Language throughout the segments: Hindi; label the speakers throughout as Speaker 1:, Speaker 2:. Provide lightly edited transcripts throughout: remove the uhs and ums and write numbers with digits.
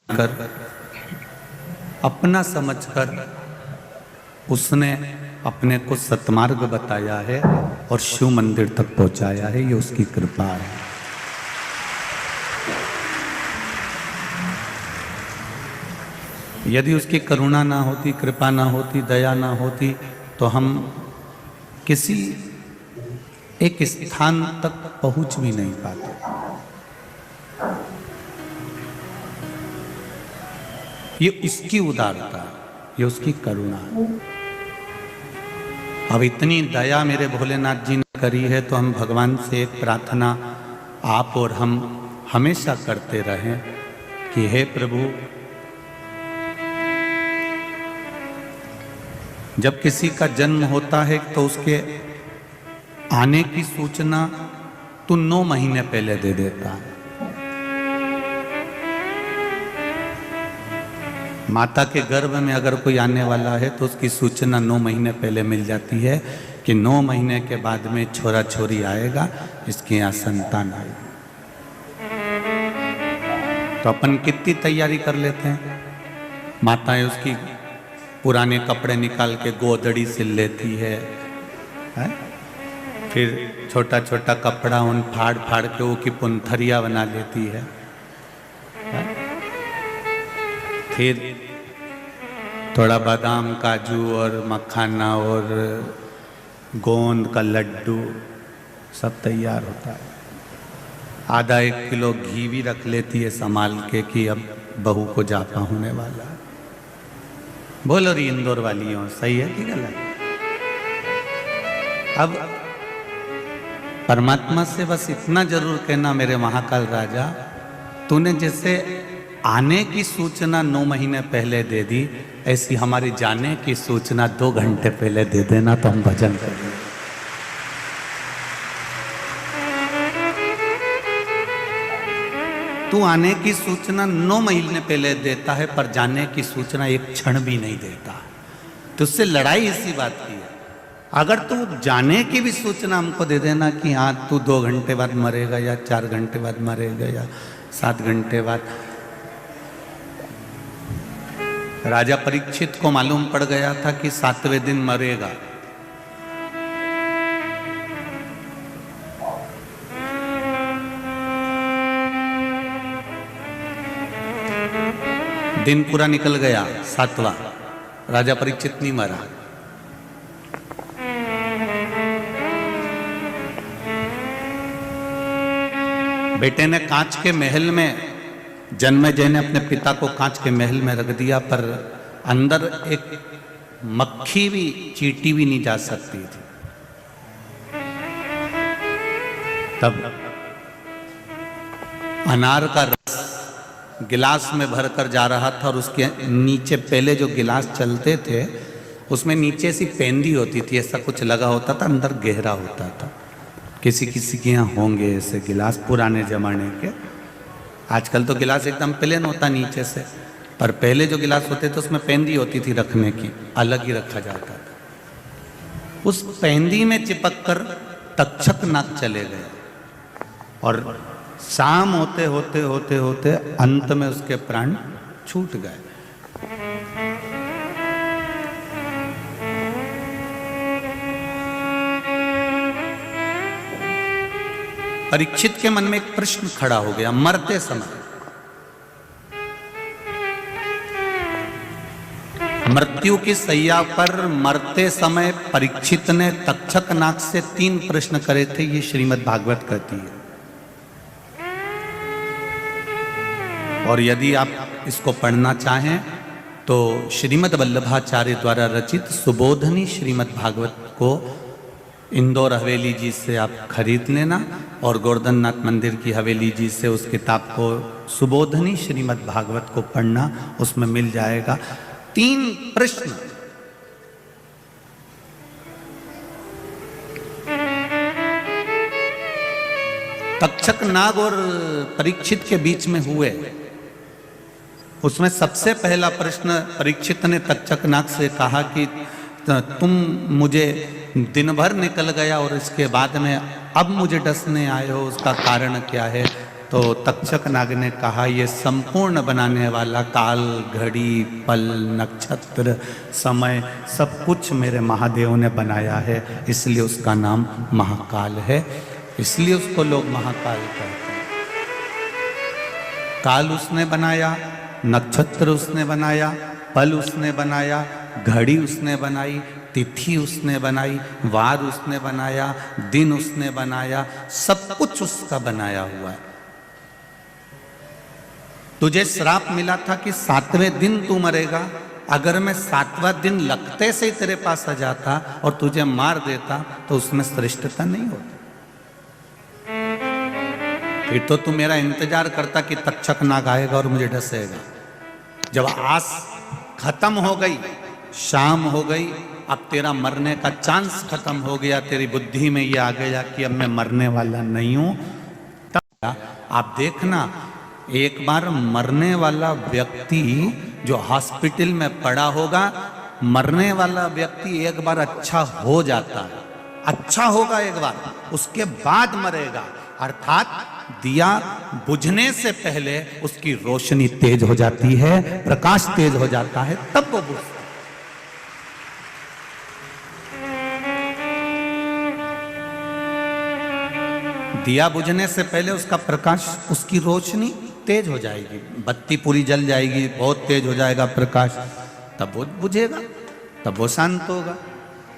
Speaker 1: कर अपना समझकर उसने अपने को सतमार्ग बताया है और शिव मंदिर तक पहुंचाया है। ये उसकी कृपा है। यदि उसकी करुणा ना होती, कृपा ना होती, दया ना होती तो हम किसी एक स्थान तक पहुंच भी नहीं पाते। ये इसकी उदारता, ये उसकी करुणा। अब इतनी दया मेरे भोलेनाथ जी ने करी है तो हम भगवान से एक प्रार्थना आप और हम हमेशा करते रहें कि हे प्रभु, जब किसी का जन्म होता है तो उसके आने की सूचना तू 9 महीने पहले दे देता है। माता के गर्भ में अगर कोई आने वाला है तो उसकी सूचना 9 महीने पहले मिल जाती है कि 9 महीने के बाद में छोरा छोरी आएगा, इसके यहाँ संतान आएगी। तो अपन कितनी तैयारी कर लेते हैं। माताएं उसकी पुराने कपड़े निकाल के गोदड़ी सिल लेती है? फिर छोटा छोटा कपड़ा उन फाड़ फाड़ के वो की पुंथरिया बना लेती है? फिर थोड़ा बादाम, काजू और मखाना और गोंद का लड्डू सब तैयार होता है। आधा 1 किलो घी भी रख लेती है संभाल के कि अब बहू को जापा होने वाला है। बोलो री इंदौर वाली हो, सही है कि गलत? अब परमात्मा से बस इतना जरूर कहना, मेरे महाकाल राजा, तूने जैसे आने की सूचना 9 महीने पहले दे दी, ऐसी हमारी जाने की सूचना 2 घंटे पहले दे देना तो हम भजन करेंगे। तू आने की सूचना 9 महीने पहले देता है पर जाने की सूचना 1 क्षण भी नहीं देता। तो उससे लड़ाई इसी बात की है। अगर तू जाने की भी सूचना हमको दे देना कि हाँ तू 2 घंटे बाद मरेगा या 4 घंटे बाद मरेगा या 7 घंटे बाद। राजा परीक्षित को मालूम पड़ गया था कि 7वें दिन मरेगा। दिन पूरा निकल गया, 7वां, राजा परीक्षित नहीं मरा। बेटे ने कांच के महल में, जन्मेजय ने अपने पिता को कांच के महल में रख दिया, पर अंदर एक मक्खी भी, चींटी भी नहीं जा सकती थी। तब अनार का रस गिलास में भरकर जा रहा था और उसके नीचे पहले जो गिलास चलते थे उसमें नीचे सी पेंदी होती थी, ऐसा कुछ लगा होता था, अंदर गहरा होता था। किसी किसी के यहाँ होंगे ऐसे गिलास पुराने जमाने के। आजकल तो गिलास एकदम प्लेन होता नीचे से, पर पहले जो गिलास होते थे उसमें पेंदी होती थी रखने की, अलग ही रखा जाता था। उस पेंदी में चिपक कर तक्षक नाग चले गए और शाम होते होते होते होते अंत में उसके प्राण छूट गए। परीक्षित के मन में एक प्रश्न खड़ा हो गया मरते समय। मृत्यु की सैया पर मरते समय परीक्षित ने तक्षक नाग से 3 प्रश्न करे थे। ये श्रीमद् भागवत कहती है। और यदि आप इसको पढ़ना चाहें तो श्रीमद् वल्लभाचार्य द्वारा रचित सुबोधनी श्रीमद् भागवत को इंदौर हवेली जी से आप खरीद लेना और गोवर्धन नाथ मंदिर की हवेली जी से उस किताब को सुबोधनी श्रीमद् भागवत को पढ़ना, उसमें मिल जाएगा। 3 प्रश्न तक्षक नाग और परीक्षित के बीच में हुए। उसमें सबसे पहला प्रश्न परीक्षित ने तक्षक नाग से कहा कि तुम मुझे दिन भर निकल गया और इसके बाद में अब मुझे डसने आए हो, उसका कारण क्या है? तो तक्षक नाग ने कहा, ये संपूर्ण बनाने वाला काल, घड़ी, पल, नक्षत्र, समय सब कुछ मेरे महादेव ने बनाया है, इसलिए उसका नाम महाकाल है, इसलिए उसको लोग महाकाल कहते हैं। काल उसने बनाया, नक्षत्र उसने बनाया, पल उसने बनाया, घड़ी उसने बनाई, तिथि उसने बनाई, वार उसने बनाया, दिन उसने बनाया, सब कुछ उसका बनाया हुआ है। तुझे श्राप मिला था कि 7वें दिन तू मरेगा, अगर मैं 7वां दिन लगते से ही तेरे पास आ जाता और तुझे मार देता तो उसमें श्रेष्ठता नहीं होती। फिर तो तू मेरा इंतजार करता कि तक्षक नाग आएगा और मुझे डसेगा। जब आस खत्म हो गई, शाम हो गई, अब तेरा मरने का चांस खत्म हो गया, तेरी बुद्धि में ये आ गया कि अब मैं मरने वाला नहीं हूं, तब आप देखना, एक बार मरने वाला व्यक्ति जो हॉस्पिटल में पड़ा होगा, मरने वाला व्यक्ति एक बार अच्छा हो जाता है, अच्छा होगा एक बार, उसके बाद मरेगा। अर्थात दिया बुझने से पहले उसकी रोशनी तेज हो जाती है, प्रकाश तेज हो जाता है, तब वो बुझता है। दिया बुझने से पहले उसका प्रकाश, उसकी रोशनी तेज हो जाएगी, बत्ती पूरी जल जाएगी, बहुत तेज हो जाएगा प्रकाश, तब वो बुझेगा, तब वो शांत होगा।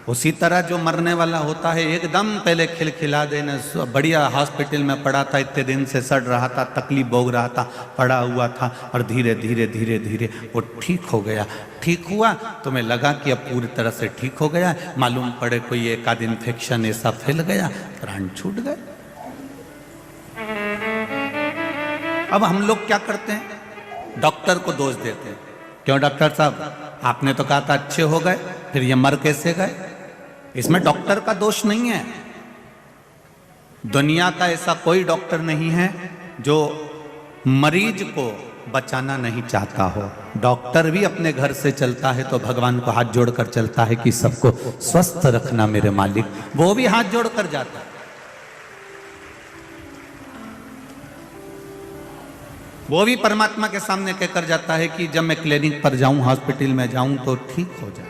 Speaker 1: उसी तरह जो मरने वाला होता है, एकदम पहले खिलखिला देना, बढ़िया हॉस्पिटल में पड़ा था, इतने दिन से सड़ रहा था, तकलीफ भोग रहा था, पड़ा हुआ था, और धीरे धीरे धीरे धीरे वो ठीक हो गया। ठीक हुआ, तुम्हें लगा कि अब पूरी तरह से ठीक हो गया, मालूम पड़े कोई एक आध इन्फेक्शन ऐसा फैल गया, प्राण छूट गए। अब हम लोग क्या करते हैं, डॉक्टर को दोष देते हैं, क्यों डॉक्टर साहब आपने तो कहा था अच्छे हो गए, फिर ये मर कैसे गए। इसमें डॉक्टर का दोष नहीं है। दुनिया का ऐसा कोई डॉक्टर नहीं है जो मरीज को बचाना नहीं चाहता हो। डॉक्टर भी अपने घर से चलता है तो भगवान को हाथ जोड़कर चलता है कि सबको स्वस्थ रखना मेरे मालिक, वो भी हाथ जोड़कर जाता है। वो भी परमात्मा के सामने कहकर जाता है कि जब मैं क्लिनिक पर जाऊं, हॉस्पिटल में जाऊं तो ठीक हो जाए।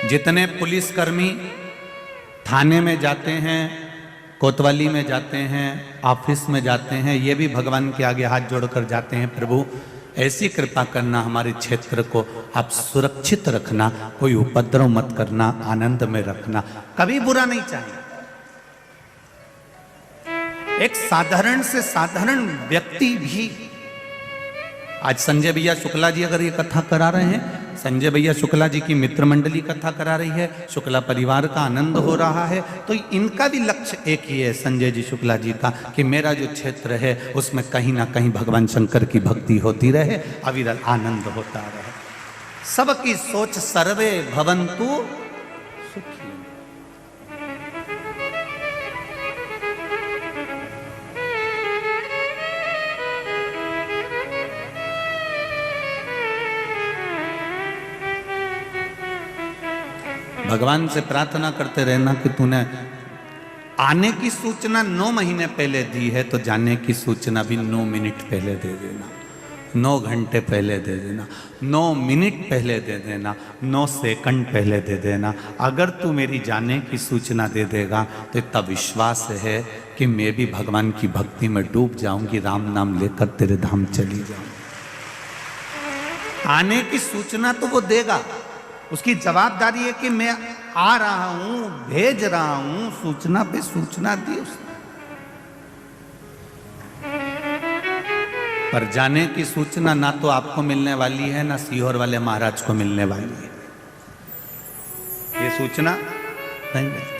Speaker 1: जितने पुलिसकर्मी थाने में जाते हैं, कोतवाली में जाते हैं, ऑफिस में जाते हैं, ये भी भगवान के आगे हाथ जोड़कर जाते हैं, प्रभु ऐसी कृपा करना, हमारे क्षेत्र को आप सुरक्षित रखना, कोई उपद्रव मत करना, आनंद में रखना, कभी बुरा नहीं चाहिए। एक साधारण से साधारण व्यक्ति भी, आज संजय भैया शुक्ला जी अगर ये कथा करा रहे हैं, संजय भैया शुक्ला जी की मित्र मंडली कथा करा रही है, शुक्ला परिवार का आनंद हो रहा है, तो इनका भी लक्ष्य एक ही है, संजय जी शुक्ला जी का, कि मेरा जो क्षेत्र है उसमें कहीं ना कहीं भगवान शंकर की भक्ति होती रहे, अविरल आनंद होता रहे। सबकी सोच सर्वे भवन्तु सुखी। भगवान से प्रार्थना करते रहना कि तूने आने की सूचना 9 महीने पहले दी है, तो जाने की सूचना भी 9 मिनट पहले दे देना, 9 घंटे पहले दे देना, 9 मिनट पहले दे देना, 9 सेकंड पहले दे देना। अगर तू मेरी जाने की सूचना दे देगा तो इतना विश्वास है कि मैं भी भगवान की भक्ति में डूब जाऊंगी, राम नाम लेकर तेरे धाम चली जाऊंगी। आने की सूचना तो वो देगा, उसकी जवाबदारी है कि मैं आ रहा हूं, भेज रहा हूं, सूचना पे सूचना दी उसने। पर जाने की सूचना ना तो आपको मिलने वाली है, ना सीहोर वाले महाराज को मिलने वाली है, ये सूचना नहीं मिलती।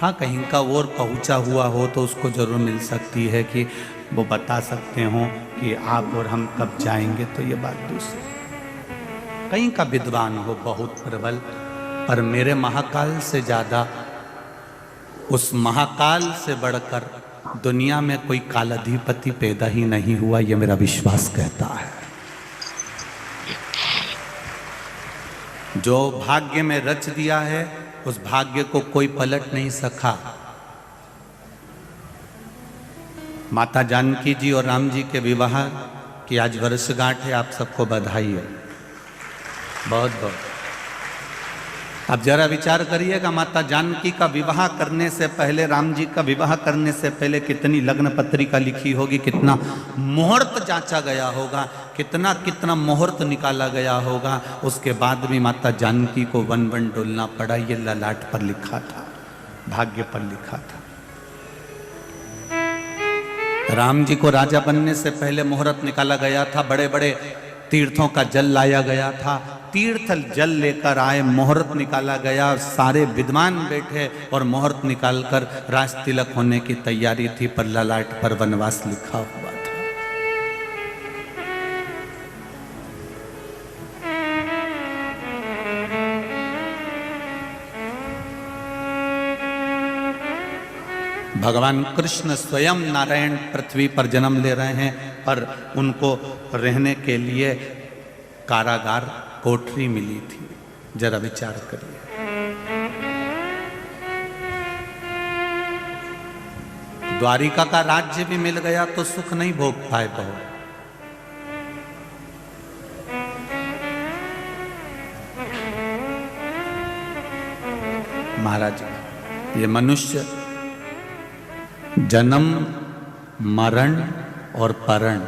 Speaker 1: हाँ, कहीं का और पहुंचा हुआ हो तो उसको जरूर मिल सकती है कि वो बता सकते हो कि आप और हम कब जाएंगे, तो ये बात दूसरी। कहीं का विद्वान हो बहुत प्रबल, पर मेरे महाकाल से ज्यादा, उस महाकाल से बढ़कर दुनिया में कोई कालाधिपति पैदा ही नहीं हुआ, ये मेरा विश्वास कहता है। जो भाग्य में रच दिया है उस भाग्य को कोई पलट नहीं सका। माता जानकी जी और राम जी के विवाह की आज वर्षगांठ है, आप सबको बधाई है, बहुत बहुत। अब जरा विचार करिएगा, माता जानकी का विवाह करने से पहले, राम जी का विवाह करने से पहले कितनी लग्न पत्रिका लिखी होगी, कितना मुहूर्त जांचा गया होगा, कितना कितना मुहूर्त निकाला गया होगा। उसके बाद भी माता जानकी को वन वन डोलना पड़ा। ये ललाट पर लिखा था, भाग्य पर लिखा था। राम जी को राजा बनने से पहले मुहूर्त निकाला गया था, बड़े बड़े तीर्थों का जल लाया गया था, तीर्थ जल लेकर आए, मुहूर्त निकाला गया, सारे विद्वान बैठे और मुहूर्त निकालकर राज तिलक होने की तैयारी थी, पर ललाट पर वनवास लिखा हुआ था। भगवान कृष्ण स्वयं नारायण पृथ्वी पर जन्म ले रहे हैं, पर उनको रहने के लिए कारागार, कोठरी मिली थी। जरा विचार करिए। द्वारिका का राज्य भी मिल गया तो सुख नहीं भोग पाए बहु। महाराज, ये मनुष्य जन्म, मरण और परण,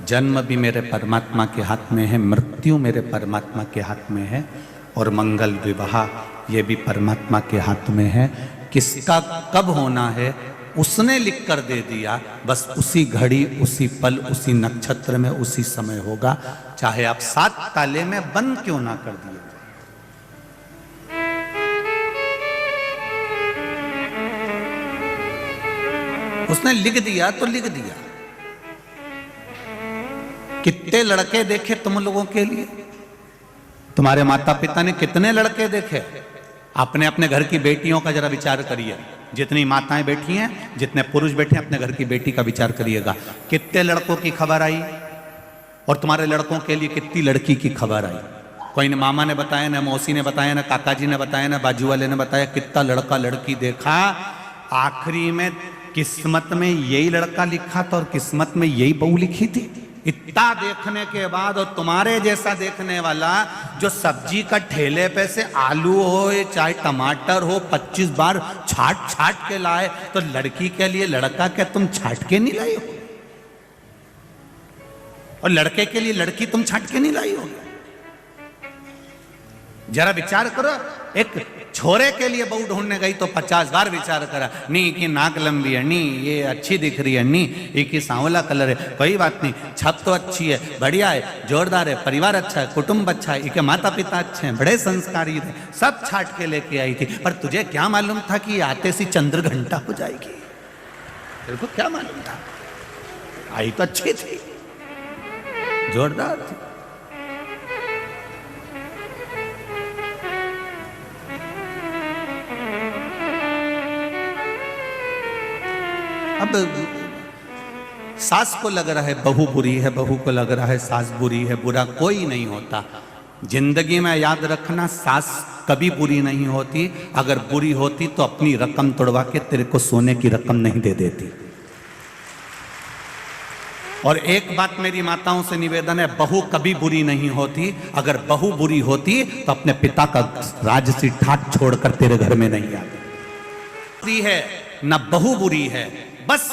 Speaker 1: जन्म भी मेरे परमात्मा के हाथ में है, मृत्यु मेरे परमात्मा के हाथ में है, और मंगल विवाह ये भी परमात्मा के हाथ में है। किसका कब होना है उसने लिख कर दे दिया, बस उसी घड़ी, उसी पल, उसी नक्षत्र में, उसी समय होगा, चाहे आप 7 ताले में बंद क्यों ना कर दिए। उसने लिख दिया तो लिख दिया। कितने लड़के देखे तुम लोगों के लिए, तुम्हारे माता पिता ने कितने लड़के देखे। अपने अपने घर की बेटियों का जरा विचार करिए, जितनी माताएं बैठी हैं, जितने पुरुष बैठे हैं, अपने घर की बेटी का विचार करिएगा। कितने लड़कों की खबर आई और तुम्हारे लड़कों के लिए कितनी लड़की की खबर आई। कोई ने मामा ने बताया, ना मौसी ने बताया, ना काका जी ने बताया, ना बाजू वाले ने बताया, कितना लड़का लड़की देखा। आखिरी में किस्मत में यही लड़का लिखा था और किस्मत में यही बहू लिखी थी। इतना देखने के बाद, और तुम्हारे जैसा देखने वाला जो सब्जी का ठेले पे से आलू हो चाहे टमाटर हो 25 बार छाट छाट के लाए, तो लड़की के लिए लड़का क्या तुम छाट के नहीं लाई हो, और लड़के के लिए लड़की तुम छाट के नहीं लाई हो। जरा विचार करो, एक छोरे के लिए बहू ढूंढने गई तो 50 बार विचार करा, नी की नाक लंबी है, नी ये अच्छी दिख रही है, नी ये की सांवला कलर है, कोई बात नहीं, छत तो अच्छी है, बढ़िया है, जोरदार है, परिवार अच्छा है, कुटुंब अच्छा है, इनके माता पिता अच्छे हैं, बड़े संस्कारी थे, सब छाट के लेके आई थी। पर तुझे क्या मालूम था कि आते सी चंद्र घंटा हो जाएगी। तेरे को क्या मालूम था? आई तो अच्छी थी, जोरदार थी। अब सास को लग रहा है बहू बुरी है, बहू को लग रहा है सास बुरी है, बुरा कोई नहीं होता। जिंदगी में याद रखना, सास कभी बुरी नहीं होती। अगर बुरी होती तो अपनी रकम तोड़वा के तेरे को सोने की रकम नहीं दे देती। और एक बात मेरी माताओं से निवेदन है, बहू कभी बुरी नहीं होती। अगर बहू बुरी होती तो अपने पिता का राजसी ठाट छोड़कर तेरे घर में नहीं आती है। न बहू बुरी है, बस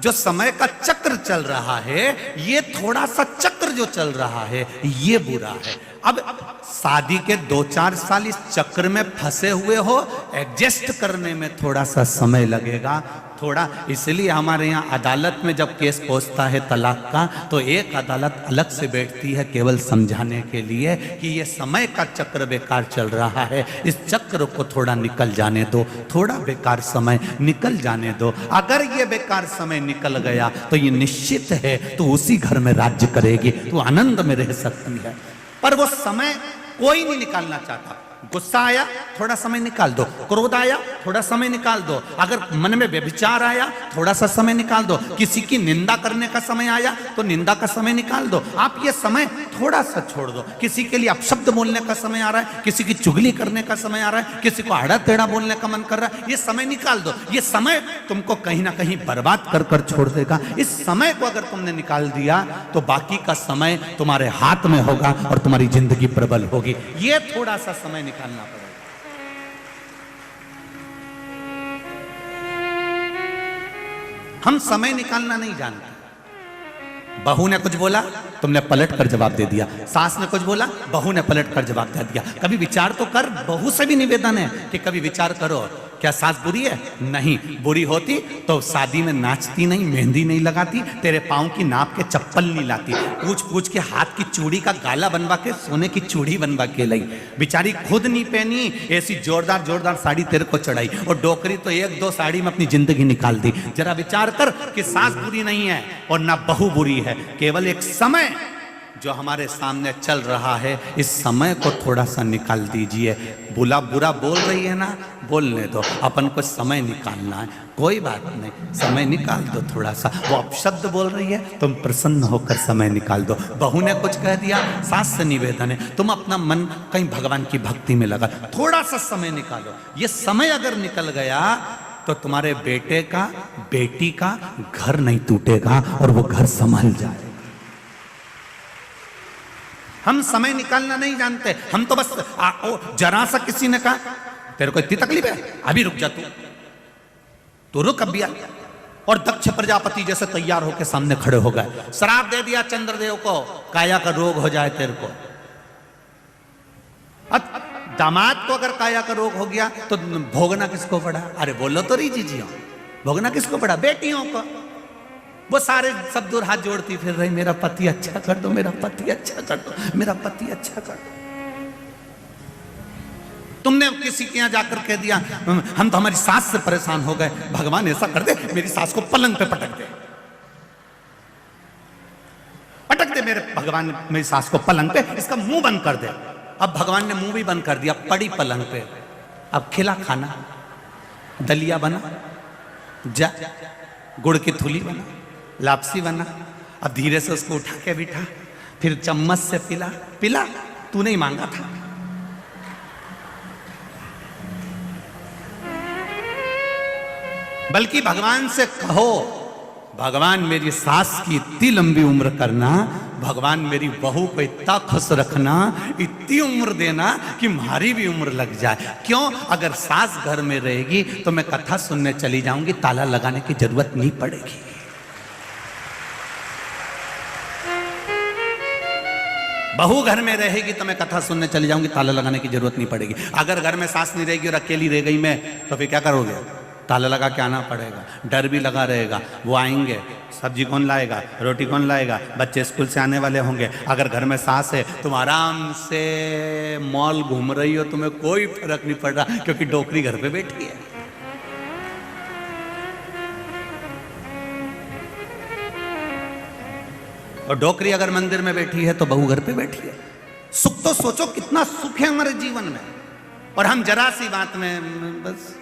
Speaker 1: जो समय का चक्र चल रहा है, ये थोड़ा सा चक्र जो चल रहा है ये बुरा है। अब शादी के 2-4 साल इस चक्र में फंसे हुए हो, एडजस्ट करने में थोड़ा सा समय लगेगा थोड़ा। इसलिए हमारे यहाँ अदालत में जब केस पहुंचता है तलाक का, तो एक अदालत अलग से बैठती है केवल समझाने के लिए कि ये समय का चक्र बेकार चल रहा है, इस चक्र को थोड़ा निकल जाने दो, थोड़ा बेकार समय निकल जाने दो। अगर ये बेकार समय निकल गया तो ये निश्चित है तू उसी घर में राज्य करेगी, तू आनंद में रह सकती है। पर वो समय कोई नहीं निकालना चाहता। गुस्सा आया थोड़ा समय निकाल दो, क्रोध आया थोड़ा समय निकाल दो, अगर मन में व्यभिचार आया थोड़ा सा समय निकाल दो, किसी की निंदा करने का समय आया तो निंदा का समय निकाल दो। आप ये समय थोड़ा सा छोड़ दो। किसी के लिए अपशब्द बोलने का समय आ रहा है, किसी की चुगली करने का समय आ रहा है, किसी को आड़ा टेढ़ा बोलने का मन कर रहा है, ये समय निकाल दो। ये समय तुमको कहीं ना कहीं बर्बाद कर कर छोड़ देगा। इस समय को अगर तुमने निकाल दिया तो बाकी का समय तुम्हारे हाथ में होगा और तुम्हारी जिंदगी प्रबल होगी। ये थोड़ा सा समय निकालना पड़ेगा। हम समय निकालना नहीं जानते। बहू ने कुछ बोला, तुमने पलट कर जवाब दे दिया। सास ने कुछ बोला, बहू ने पलट कर जवाब दे दिया। कभी विचार तो कर। बहू से भी निवेदन है कि कभी विचार करो, क्या सास बुरी है? नहीं, बुरी होती तो शादी में नाचती नहीं, मेहंदी नहीं लगाती, तेरे पाँव की नाप के चप्पल नहीं लाती, पूछ पूछ के हाथ की चूड़ी का गाला बनवा के सोने की चूड़ी बनवा के लाई। बेचारी खुद नहीं पहनी, ऐसी जोरदार जोरदार साड़ी तेरे को चढ़ाई, और डोकरी तो एक दो साड़ी में अपनी जिंदगी निकाल दी। जरा विचार कर कि सास बुरी नहीं है और ना बहू बुरी है, केवल एक समय जो हमारे सामने चल रहा है, इस समय को थोड़ा सा निकाल दीजिए। बुरा बोल रही है ना, बोलने दो, अपन को समय निकालना है, कोई बात नहीं, समय निकाल दो थोड़ा सा। वो अपशब्द बोल रही है, तुम प्रसन्न होकर समय निकाल दो। बहू ने कुछ कह दिया, सास से निवेदन है तुम अपना मन कहीं भगवान की भक्ति में लगा, थोड़ा सा समय निकालो। ये समय अगर निकल गया तो तुम्हारे बेटे का, बेटी का घर नहीं टूटेगा और वो घर संभल जाए। हम समय निकालना नहीं जानते। हम तो बस जरा सा किसी ने कहा तेरे को इतनी तकलीफ है, अभी रुक जा, तू रुक अभी। और दक्ष प्रजापति जैसे तैयार होकर सामने खड़े हो गए। श्राप दे दिया चंद्रदेव को, काया का रोग हो जाए तेरे को। दामाद को अगर काया का रोग हो गया तो भोगना किसको पड़ा? अरे बोलो तो री जी, भोगना किसको पड़ा? बेटियों को। वो सारे सब दूर हाथ जोड़ती फिर रही, मेरा पति अच्छा कर दो, मेरा पति अच्छा कर दो, मेरा पति अच्छा कर दो। तुमने किसी के यहां जाकर कह दिया हम तो हमारी सास से परेशान हो गए, भगवान ऐसा कर दे मेरी सास को पलंग पे पटक दे, पटक दे मेरे भगवान मेरी सास को पलंग पे, इसका मुंह बंद कर दे। अब भगवान ने मुंह भी बंद कर दिया, पड़ी पलंग पे। अब खिला खाना, दलिया बना, जा गुड़ की थुली बना, लापसी बना। अब धीरे से उसको उठा के बिठा, फिर चम्मच से पिला, पिला, तू नहीं मांगा था। बल्कि भगवान से कहो, भगवान मेरी सास की इतनी लंबी उम्र करना, भगवान मेरी बहू को इतना खुश रखना, इतनी उम्र देना कि हमारी भी उम्र लग जाए। क्यों? अगर सास घर में रहेगी तो मैं कथा सुनने चली जाऊंगी, ताला लगाने की जरूरत नहीं पड़ेगी। बहू घर में रहेगी तो मैं कथा सुनने चली जाऊंगी, ताला लगाने की जरूरत नहीं पड़ेगी। अगर घर में सास नहीं रहेगी और अकेली रह गई मैं, तो फिर क्या करोगे? ताला लगा के आना पड़ेगा, डर भी लगा रहेगा। वो आएंगे, सब्जी कौन लाएगा, रोटी कौन लाएगा, बच्चे स्कूल से आने वाले होंगे। अगर घर में सास है तुम आराम से मॉल घूम रही हो, तुम्हें कोई फर्क नहीं पड़ रहा, क्योंकि डोकरी घर पे बैठी है। और डोकरी अगर मंदिर में बैठी है तो बहू घर पे बैठी है। सुख तो सोचो कितना सुख है हमारे जीवन में, और हम जरा सी बात में बस